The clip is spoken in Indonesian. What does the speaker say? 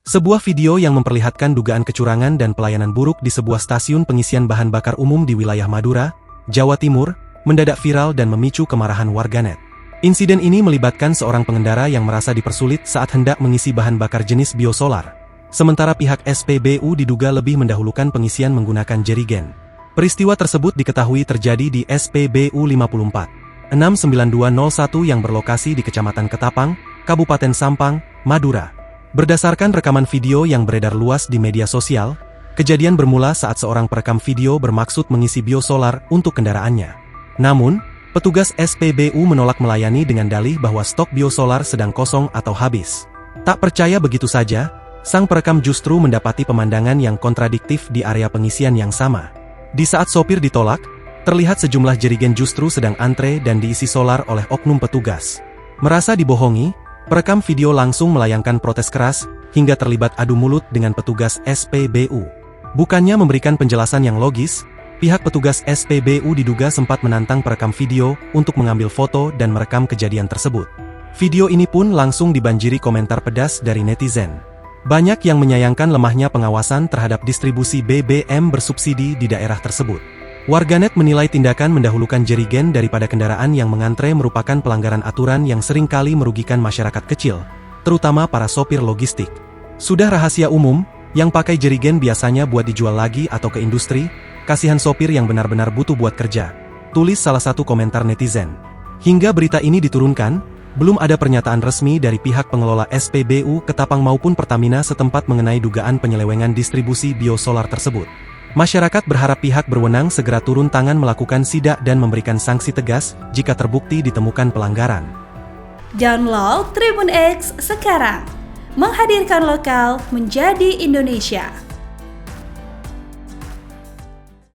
Sebuah video yang memperlihatkan dugaan kecurangan dan pelayanan buruk di sebuah stasiun pengisian bahan bakar umum di wilayah Madura, Jawa Timur, mendadak viral dan memicu kemarahan warganet. Insiden ini melibatkan seorang pengendara yang merasa dipersulit saat hendak mengisi bahan bakar jenis biosolar. Sementara pihak SPBU diduga lebih mendahulukan pengisian menggunakan jerigen. Peristiwa tersebut diketahui terjadi di SPBU 54 69201 yang berlokasi di Kecamatan Ketapang, Kabupaten Sampang, Madura. Berdasarkan rekaman video yang beredar luas di media sosial, kejadian bermula saat seorang perekam video bermaksud mengisi biosolar untuk kendaraannya. Namun, petugas SPBU menolak melayani dengan dalih bahwa stok biosolar sedang kosong atau habis. Tak percaya begitu saja, sang perekam justru mendapati pemandangan yang kontradiktif di area pengisian yang sama. Di saat sopir ditolak, terlihat sejumlah jerigen justru sedang antre dan diisi solar oleh oknum petugas. Merasa dibohongi, perekam video langsung melayangkan protes keras, hingga terlibat adu mulut dengan petugas SPBU. Bukannya memberikan penjelasan yang logis, pihak petugas SPBU diduga sempat menantang perekam video untuk mengambil foto dan merekam kejadian tersebut. Video ini pun langsung dibanjiri komentar pedas dari netizen. Banyak yang menyayangkan lemahnya pengawasan terhadap distribusi BBM bersubsidi di daerah tersebut. Warganet menilai tindakan mendahulukan jerigen daripada kendaraan yang mengantre merupakan pelanggaran aturan yang seringkali merugikan masyarakat kecil, terutama para sopir logistik. Sudah rahasia umum, yang pakai jerigen biasanya buat dijual lagi atau ke industri, kasihan sopir yang benar-benar butuh buat kerja, tulis salah satu komentar netizen. Hingga berita ini diturunkan, belum ada pernyataan resmi dari pihak pengelola SPBU Ketapang maupun Pertamina setempat mengenai dugaan penyelewengan distribusi biosolar tersebut. Masyarakat berharap pihak berwenang segera turun tangan melakukan sidak dan memberikan sanksi tegas jika terbukti ditemukan pelanggaran. Download Tribun X sekarang, menghadirkan lokal menjadi Indonesia.